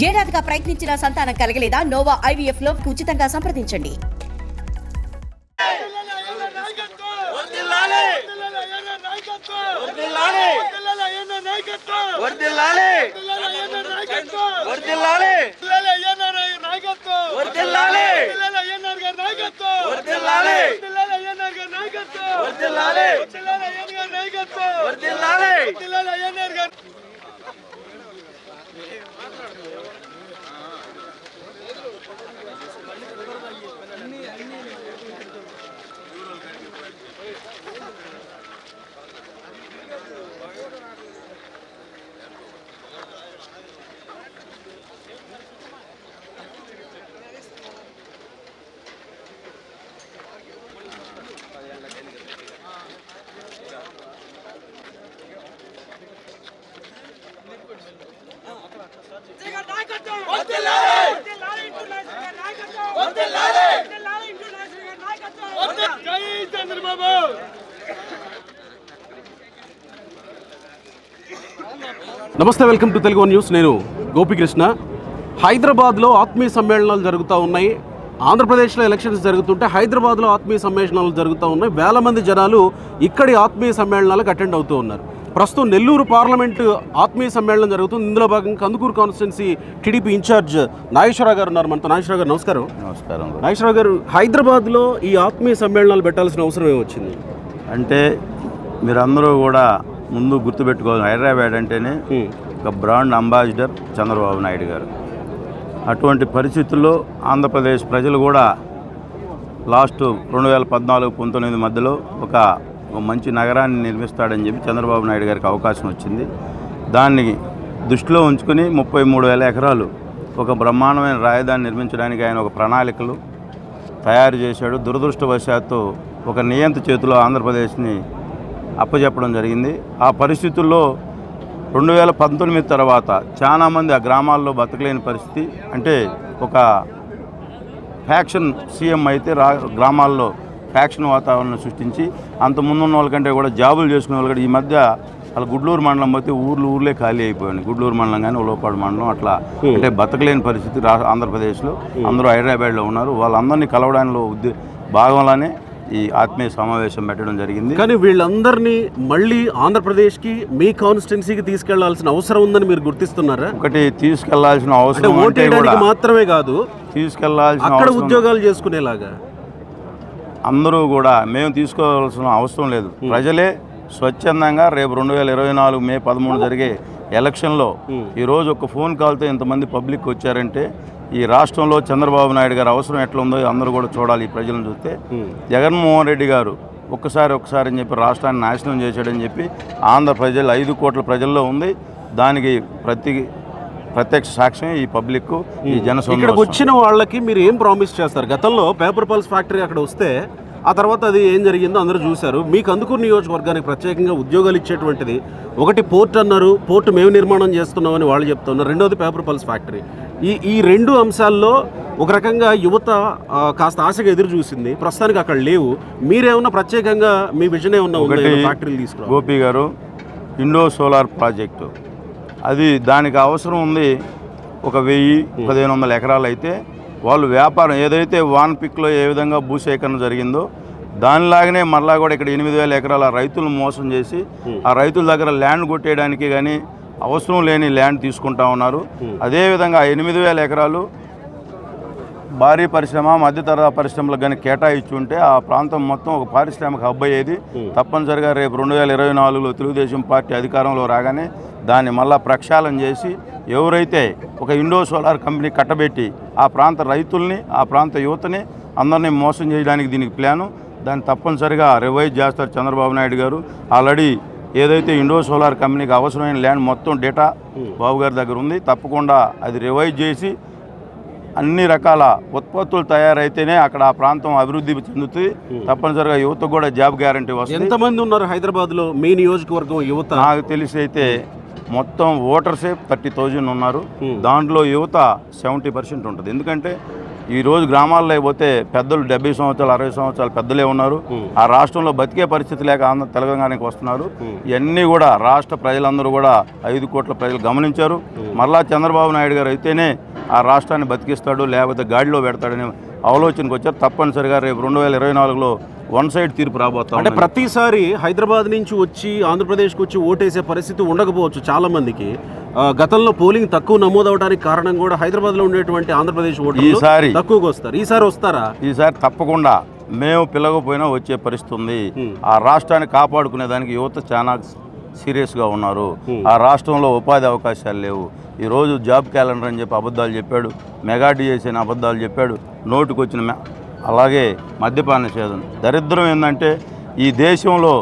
ఏడాదిగా ప్రయత్నించిన సంతానం కలగలేదా? Noah IVF లో ఉచితంగా సంప్రదించండి. నమస్తే, వెల్కమ్ టు తెలుగు న్యూస్. నేను గోపికృష్ణ. హైదరాబాద్లో ఆత్మీయ సమ్మేళనాలు జరుగుతూ ఉన్నాయి. ఆంధ్రప్రదేశ్లో ఎలక్షన్స్ జరుగుతుంటే హైదరాబాద్లో ఆత్మీయ సమ్మేళనాలు జరుగుతూ ఉన్నాయి. వేల మంది జనాలు ఇక్కడి ఆత్మీయ సమ్మేళనాలకు అటెండ్ అవుతూ ఉన్నారు. ప్రస్తుతం నెల్లూరు పార్లమెంటు ఆత్మీయ సమ్మేళనం జరుగుతుంది. ఇందులో భాగంగా Kandukur constituency TDP incharge Nageswararao గారు ఉన్నారు మనతో. నాగేశ్వరరావు గారు నమస్కారం. నమస్కారం. నాగేశ్వరరావు గారు, హైదరాబాద్లో ఈ ఆత్మీయ సమ్మేళనాలు పెట్టాల్సిన అవసరం ఏమొచ్చింది? అంటే మీరందరూ కూడా ముందు గుర్తుపెట్టుకోవాలి, హైదరాబాద్ అంటేనే ఒక బ్రాండ్ అంబాసిడర్ చంద్రబాబు నాయుడు గారు. అటువంటి పరిస్థితుల్లో ఆంధ్రప్రదేశ్ ప్రజలు కూడా లాస్ట్ 2014-19 మధ్యలో ఒక మంచి నగరాన్ని నిర్మిస్తాడని చెప్పి చంద్రబాబు నాయుడు గారికి అవకాశం వచ్చింది. దాన్ని దృష్టిలో ఉంచుకొని 33,000 ఎకరాలు ఒక బ్రహ్మాండమైన రాజధాని నిర్మించడానికి ఆయన ఒక ప్రణాళికలు తయారు చేశాడు. దురదృష్టవశాత్తు ఒక నియంత చేతిలో ఆంధ్రప్రదేశ్ని అప్పచెప్పడం జరిగింది. ఆ పరిస్థితుల్లో 2019 తర్వాత చాలామంది ఆ గ్రామాల్లో బతకలేని పరిస్థితి. అంటే ఒక ఫ్యాక్షన్ సీఎం అయితే గ్రామాల్లో ఫ్యాక్షన్ వాతావరణం సృష్టించి అంత ముందున్న వాళ్ళకంటే కూడా జాబులు చేసుకునే వాళ్ళు కూడా ఈ మధ్య అలా గుడ్లూరు మండలం పోతే ఊర్లే ఖాళీ అయిపోయాయి. గుడ్లూరు మండలం కానీ ఉలవపాడు మండలం అట్లా అంటే బతకలేని పరిస్థితి ఆంధ్రప్రదేశ్లో. అందరూ హైదరాబాద్లో ఉన్నారు. వాళ్ళందరినీ కలవడంలో భాగంలోనే ఈ ఆత్మీయ సమావేశం పెట్టడం జరిగింది. కానీ వీళ్ళందరినీ మళ్ళీ ఆంధ్రప్రదేశ్కి మీ కాన్స్టిట్యున్సీకి తీసుకెళ్లాల్సిన అవసరం ఉందని మీరు గుర్తిస్తున్నారా? ఒకటి తీసుకెళ్లాల్సిన అవసరం మాత్రమే కాదు, తీసుకెళ్లాల్సిన అక్కడ ఉద్యోగాలు చేసుకునేలాగా అందరూ కూడా మేము తీసుకోవాల్సిన అవసరం లేదు. ప్రజలే స్వచ్ఛందంగా రేపు 2024 మే 13 జరిగే ఎలక్షన్లో ఈరోజు ఒక ఫోన్ కాల్తో ఇంతమంది పబ్లిక్ వచ్చారంటే ఈ రాష్ట్రంలో చంద్రబాబు నాయుడు గారు అవసరం ఎట్లా ఉందో అందరూ కూడా చూడాలి. ఈ ప్రజలను చూస్తే జగన్మోహన్ రెడ్డి గారు ఒక్కసారి అని చెప్పి రాష్ట్రాన్ని నాశనం చేశాడని చెప్పి ఆంధ్ర ప్రజలు 5 కోట్ల ప్రజల్లో ఉంది. దానికి ప్రత్యక్ష సాక్ష్యం ఈ పబ్లిక్, ఈ జనసంఘం. ఇక్కడికి వచ్చిన వాళ్ళకి మీరు ఏం ప్రామిస్ చేస్తారు? గతంలో పేపర్ పల్స్ ఫ్యాక్టరీ అక్కడ వస్తే ఆ తర్వాత అది ఏం జరిగిందో అందరూ చూశారు. మీకు కందుకూరు నియోజకవర్గానికి ప్రత్యేకంగా ఉద్యోగాలు ఇచ్చేటువంటిది ఒకటి పోర్ట్ అన్నారు, పోర్టు మేము నిర్మాణం చేస్తున్నామని వాళ్ళు చెప్తున్నారు. రెండోది పేపర్ పల్స్ ఫ్యాక్టరీ. ఈ రెండు అంశాల్లో ఒక రకంగా యువత కాస్త ఆశగా ఎదురు చూసింది. ప్రస్తుతానికి అక్కడ లేవు. మీరేమన్నా ప్రత్యేకంగా మీ విజన్ ఏమన్నా ఫ్యాక్టరీలు తీసుకున్నారు? గోపి గారు, ఇండో సోలార్ ప్రాజెక్టు అది దానికి అవసరం ఉంది. ఒక 1000-1500 ఎకరాలు అయితే వాళ్ళు వ్యాపారం ఏదైతే వాన్ పిక్లో ఏ విధంగా భూసేకరణ జరిగిందో దానిలాగానే మరలా కూడా ఇక్కడ 8,000 ఎకరాల రైతులను మోసం చేసి ఆ రైతుల దగ్గర ల్యాండ్ కొట్టేయడానికి కానీ అవసరం లేని ల్యాండ్ తీసుకుంటా ఉన్నారు. అదేవిధంగా 8,000 ఎకరాలు భారీ పరిశ్రమ, మధ్యతరహా పరిశ్రమలకు కానీ కేటాయించి ఉంటే ఆ ప్రాంతం మొత్తం ఒక పారిశ్రామిక హబ్ అయ్యేది. తప్పనిసరిగా రేపు 2024లో తెలుగుదేశం పార్టీ అధికారంలో రాగానే దాన్ని మళ్ళా ప్రక్షాళన చేసి ఎవరైతే ఒక ఇండో సోలార్ కంపెనీ కట్టబెట్టి ఆ ప్రాంత రైతుల్ని, ఆ ప్రాంత యువతని అందరినీ మోసం చేయడానికి దీనికి ప్లాను. దాన్ని తప్పనిసరిగా రివైజ్ చేస్తారు చంద్రబాబు నాయుడు గారు. ఆల్రెడీ ఏదైతే ఇండో సోలార్ కంపెనీకి అవసరమైన ల్యాండ్ మొత్తం డేటా బాబు గారి దగ్గర ఉంది. తప్పకుండా అది రివైజ్ చేసి అన్ని రకాల ఉత్పత్తులు తయారైతేనే అక్కడ ఆ ప్రాంతం అభివృద్ధి చెందుతుంది. తప్పనిసరిగా యువతకు కూడా జాబ్ గ్యారంటీ వస్తుంది. ఎంతమంది ఉన్నారు హైదరాబాద్లో మీ నియోజకవర్గం యువత? నాకు తెలిసి అయితే మొత్తం ఓటర్సే 30,000 ఉన్నారు. దాంట్లో యువత 70% ఉంటుంది. ఎందుకంటే ఈరోజు గ్రామాల్లో పోతే పెద్దలు 70 సంవత్సరాలు 60 సంవత్సరాలు పెద్దలే ఉన్నారు. ఆ రాష్ట్రంలో బతికే పరిస్థితి లేక తెలంగాణకి వస్తున్నారు. ఇవన్నీ కూడా రాష్ట్ర ప్రజలందరూ కూడా 5 కోట్ల ప్రజలు గమనించారు. మరలా చంద్రబాబు నాయుడు గారు అయితేనే ఆ రాష్ట్రాన్ని బతికిస్తాడు, లేకపోతే గాడిలో పెడతాడని ఆలోచనకు వచ్చారు. తప్పనిసరిగా రేపు 2024లో వన్ సైడ్ తీర్పు రాబోతాం. అంటే ప్రతిసారి హైదరాబాద్ నుంచి వచ్చి ఆంధ్రప్రదేశ్కి వచ్చి ఓటేసే పరిస్థితి ఉండకపోవచ్చు చాలా మందికి. గతంలో పోలింగ్ తక్కువ నమోదవడానికి కారణం కూడా హైదరాబాద్లో ఉండేటువంటి ఆంధ్రప్రదేశ్ ఓట్లు ఈసారి తక్కువగా వస్తారు. ఈసారి వస్తారా? ఈసారి తప్పకుండా మేము పిలవకపోయినా వచ్చే పరిస్థితి ఉంది. ఆ రాష్ట్రాన్ని కాపాడుకునే దానికి యువత చాలా సీరియస్గా ఉన్నారు. ఆ రాష్ట్రంలో ఉపాధి అవకాశాలు లేవు. ఈరోజు జాబ్ క్యాలెండర్ అని చెప్పి అబద్ధాలు చెప్పాడు, మెగా డిఎస్సీ అని అబద్ధాలు చెప్పాడు, నోటుకు వచ్చిన అలాగే మద్యపాన నిషేధం. దరిద్రం ఏంటంటే ఈ దేశంలో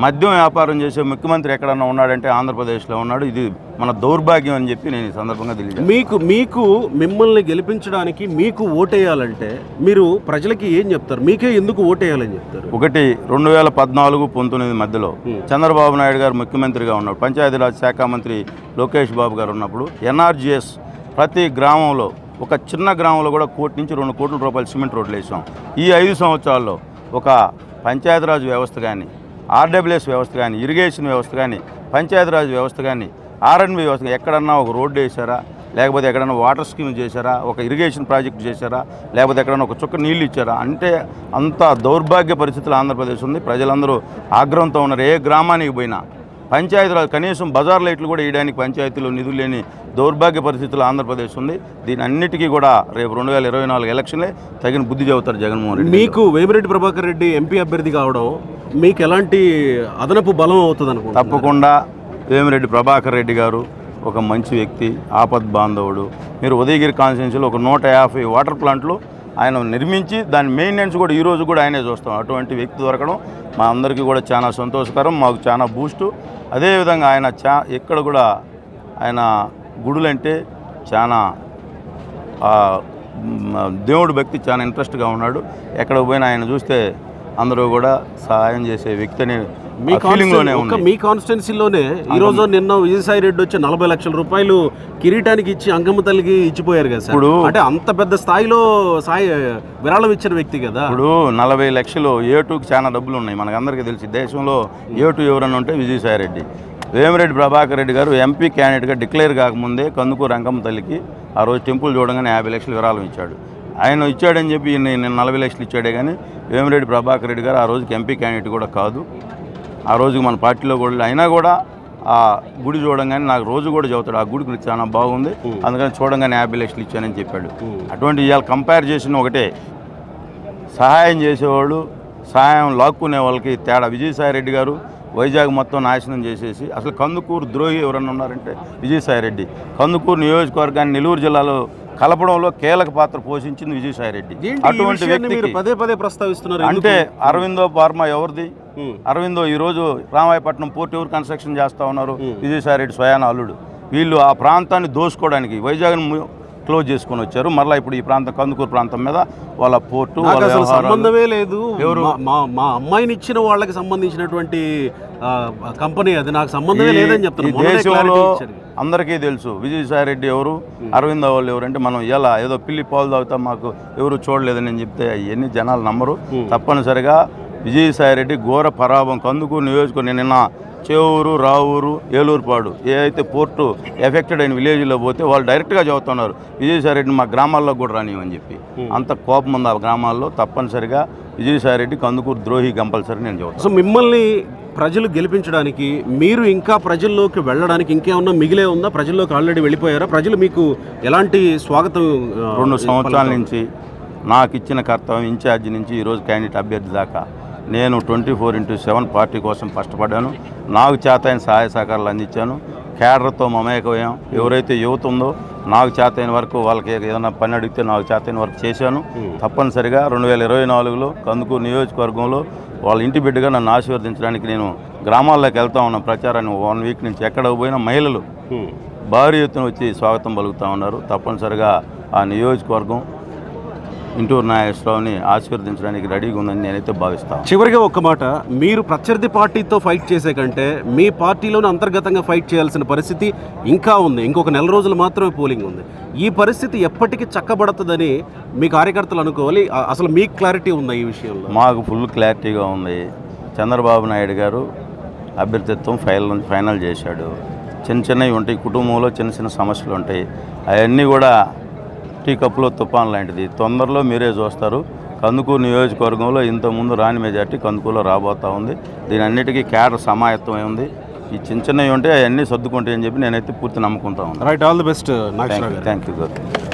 మద్యం వ్యాపారం చేసే ముఖ్యమంత్రి ఎక్కడన్నా ఉన్నాడంటే ఆంధ్రప్రదేశ్లో ఉన్నాడు. ఇది మన దౌర్భాగ్యం అని చెప్పి నేను ఈ సందర్భంగా తెలియజేస్తాను. మీకు మిమ్మల్ని గెలిపించడానికి మీకు ఓటేయాలంటే మీరు ప్రజలకి ఏం చెప్తారు? మీకే ఎందుకు ఓటేయాలని చెప్తారు? ఒకటి 2014-19 మధ్యలో చంద్రబాబు నాయుడు గారు ముఖ్యమంత్రిగా ఉన్నాడు. పంచాయతీరాజ్ శాఖ మంత్రి లోకేష్ బాబు గారు ఉన్నప్పుడు ఎన్ఆర్జీఎస్ ప్రతి గ్రామంలో, ఒక చిన్న గ్రామంలో కూడా 1 కోటి నుంచి 2 కోట్ల రూపాయలు సిమెంట్ రోడ్లు వేసాం. ఈ 5 సంవత్సరాల్లో ఒక పంచాయతీరాజ్ వ్యవస్థ కానీ, ఆర్డబ్ల్యూఎస్ వ్యవస్థ కానీ, ఇరిగేషన్ వ్యవస్థ కానీ, పంచాయతీరాజ్ వ్యవస్థ కానీ, ఆర్ఎండ్బి వ్యవస్థ ఎక్కడన్నా ఒక రోడ్డు వేసారా, లేకపోతే ఎక్కడన్నా వాటర్ స్కీమ్ చేశారా, ఒక ఇరిగేషన్ ప్రాజెక్ట్ చేశారా, లేకపోతే ఎక్కడన్నా ఒక చుక్క నీళ్ళు ఇచ్చారా? అంటే అంత దౌర్భాగ్య పరిస్థితులు ఆంధ్రప్రదేశ్ ఉంది. ప్రజలందరూ ఆగ్రహంతో ఉన్నారు. ఏ గ్రామానికి పోయినా పంచాయతీరాజ్ కనీసం బజార్ లైట్లు కూడా వేయడానికి పంచాయతీలో నిధులు లేని దౌర్భాగ్య పరిస్థితులు ఆంధ్రప్రదేశ్ ఉంది. దీని అన్నిటికీ కూడా రేపు 2024 ఎలక్షన్లే తగిన బుద్ధి చెబుతారు జగన్మోహన్ రెడ్డి. మీకు వేమిరెడ్డి ప్రభాకర్ రెడ్డి ఎంపీ అభ్యర్థి కావడం మీకు ఎలాంటి అదనపు బలం అవుతుంది అనుకుంటున్నారు? తప్పకుండా వేమిరెడ్డి ప్రభాకర్ రెడ్డి గారు ఒక మంచి వ్యక్తి, ఆపద్ బాంధవుడు. మీరు ఉదయగిరి కాన్స్టిట్యున్సీలో ఒక 150 వాటర్ ప్లాంట్లు ఆయన నిర్మించి దాని మెయింటెనెన్స్ కూడా ఈరోజు కూడా ఆయనే చూస్తాం. అటువంటి వ్యక్తి దొరకడం మా అందరికీ కూడా చాలా సంతోషకరం, మాకు చాలా బూస్టు. అదేవిధంగా ఆయన ఎక్కడ కూడా ఆయన గుడులంటే చాలా దేవుడు భక్తి చాలా ఇంట్రెస్ట్గా ఉన్నాడు. ఎక్కడ పోయినా ఆయన చూస్తే అందరూ కూడా సహాయం చేసే వ్యక్తి అని మీ కాన్స్టిట్యున్సీలోనే ఈరోజు నిన్న విజయసాయి రెడ్డి వచ్చి 40 లక్షల రూపాయలు కిరీటానికి ఇచ్చి అంకమ్మ తల్లికి ఇచ్చిపోయారు కదా సార్. ఇప్పుడు అంటే అంత పెద్ద స్థాయిలో విరాళం ఇచ్చిన వ్యక్తి కదా. ఇప్పుడు 40 లక్షలు A2కి చాలా డబ్బులు ఉన్నాయి, మనకందరికీ తెలిసి. దేశంలో A2 ఎవరన్నా ఉంటే విజయసాయి రెడ్డి. వేమిరెడ్డి ప్రభాకర్ రెడ్డి గారు ఎంపీ క్యాండిడేట్గా డిక్లేర్ కాకముందే కందుకూరు అంకమ్మ తల్లికి ఆ రోజు టెంపుల్ చూడగానే 50 లక్షలు విరాళం ఇచ్చాడు. ఆయన ఇచ్చాడని చెప్పి నేను 40 లక్షలు ఇచ్చాడే కానీ వేమిరెడ్డి ప్రభాకర్ రెడ్డి గారు ఆ రోజుకి ఎంపీ క్యాండిడేట్ కూడా కాదు. ఆ రోజుకి మన పార్టీలో కూడా అయినా కూడా ఆ గుడి చూడంగానే నాకు రోజు కూడా చదువుతాడు, ఆ గుడికి చాలా బాగుంది, అందుకని చూడంగానే 50 లక్షలు ఇచ్చానని చెప్పాడు. అటువంటి ఇవాళ కంపేర్ చేసిన ఒకటే, సహాయం చేసేవాళ్ళు సహాయం లాక్కునే వాళ్ళకి తేడా. విజయసాయి రెడ్డి గారు వైజాగ్ మొత్తం నాశనం చేసేసి, అసలు కందుకూరు ద్రోహి ఎవరన్నా ఉన్నారంటే విజయసాయి రెడ్డి. కందుకూరు నియోజకవర్గాన్ని నెల్లూరు జిల్లాలో కలపడంలో కీలక పాత్ర పోషించింది విజయసాయి రెడ్డి. అటువంటి వ్యక్తికి పదే ప్రస్తావిస్తున్నారు. అంటే అరవిందో ఫార్మా ఎవరిది? అరవిందో ఈరోజు రామాయపట్నం పోర్ట్ ఎవరు కన్స్ట్రక్షన్ చేస్తూ ఉన్నారు? విజయసాయి రెడ్డి స్వయాన అల్లుడు. వీళ్ళు ఆ ప్రాంతాన్ని దోసుకోవడానికి వైజాగ్ను క్లోజ్ చేసుకొని వచ్చారు. మళ్ళీ ఇప్పుడు ఈ ప్రాంతం కందుకూరు ప్రాంతం మీద వాళ్ళ పోర్టు సంబంధమే లేదు. ఎవరు మా అమ్మాయిని ఇచ్చిన వాళ్ళకి సంబంధించినటువంటి కంపెనీ అది, నాకు సంబంధమే లేదని చెప్తాను. దేశంలో అందరికీ తెలుసు విజయసాయి రెడ్డి ఎవరు, అరవింద వాళ్ళు ఎవరు. అంటే మనం ఇలా ఏదో పిల్లి పాలు తాగుతాం మాకు ఎవరు చూడలేదని నేను చెప్తే అవన్నీ జనాలు నమ్మరు. తప్పనిసరిగా విజయసాయి రెడ్డి ఘోర పరాభం. కందుకూరు నియోజకవర్గం నిన్న చేవూరు, రావూరు, ఏలూరుపాడు ఏ అయితే పోర్టు ఎఫెక్టెడ్ అయిన విలేజ్లో పోతే వాళ్ళు డైరెక్ట్గా చదువుతున్నారు విజయసాయి రెడ్డిని మా గ్రామాల్లో కూడా రానివని చెప్పి. అంత కోపం ఉంది ఆ గ్రామాల్లో. తప్పనిసరిగా విజయసాయి రెడ్డి కందుకూరు ద్రోహి కంపల్సరీ నేను చెబుతాను. సో మిమ్మల్ని ప్రజలు గెలిపించడానికి మీరు ఇంకా ప్రజల్లోకి వెళ్ళడానికి ఇంకేమన్నా మిగిలే ఉందా? ప్రజల్లోకి ఆల్రెడీ వెళ్ళిపోయారా? ప్రజలు మీకు ఎలాంటి స్వాగతం? 2 సంవత్సరాల నుంచి నాకు ఇచ్చిన కర్తవ్యం ఇన్ఛార్జి నుంచి ఈరోజు క్యాండిడేట్ అభ్యర్థి దాకా నేను 24/7 పార్టీ కోసం కష్టపడ్డాను. నాకు చేతైన సహాయ సహకారాలు అందించాను. కేడర్తో మమేకమయ్యాం. ఎవరైతే యువత ఉందో నాకు చేతైన వరకు వాళ్ళకి ఏదైనా పని అడిగితే నాకు చేతైన వరకు చేశాను. తప్పనిసరిగా 2024లో కందుకూరు నియోజకవర్గంలో వాళ్ళ ఇంటి బిడ్డగా నన్ను ఆశీర్వదించడానికి నేను గ్రామాల్లోకి వెళ్తా ఉన్నాను. ప్రచారాన్ని 1 వీక్ నుంచి ఎక్కడ పోయినా మహిళలు భారీ ఎత్తున వచ్చి స్వాగతం పలుకుతూ ఉన్నారు. తప్పనిసరిగా ఆ నియోజకవర్గం ఇంటూరు నాగేశ్వరరావుని ఆశీర్వదించడానికి రెడీగా ఉందని నేనైతే భావిస్తాను. చివరిగా ఒక్క మాట, మీరు ప్రత్యర్థి పార్టీతో ఫైట్ చేసే కంటే మీ పార్టీలోనే అంతర్గతంగా ఫైట్ చేయాల్సిన పరిస్థితి ఇంకా ఉంది. ఇంకొక నెల రోజులు మాత్రమే పోలింగ్ ఉంది. ఈ పరిస్థితి ఎప్పటికీ చక్కబడుతుందని మీ కార్యకర్తలు అనుకోవాలి. అసలు మీకు క్లారిటీ ఉందా ఈ విషయంలో? మాకు ఫుల్ క్లారిటీగా ఉంది. చంద్రబాబు నాయుడు గారు అభ్యర్థిత్వం ఫైనల్ చేశాడు. చిన్నవి ఉంటాయి, కుటుంబంలో చిన్న సమస్యలు ఉంటాయి, అవన్నీ కూడా టీ కప్పులో తుఫాన్ లాంటిది. తొందరలో మీరే చూస్తారు. కందుకూరు నియోజకవర్గంలో ఇంతకుముందు రాని మెజార్టీ కందుకూరులో రాబోతూ ఉంది. దీని అన్నిటికీ కేడర్ సమాయత్తం ఉంది. ఈ చిన్నవి ఉంటే అవన్నీ సర్దుకుంటాయని చెప్పి నేనైతే పూర్తి నమ్ముకుంటా ఉన్నాను. Right, all the best Nageswara Rao గారు. Thank you.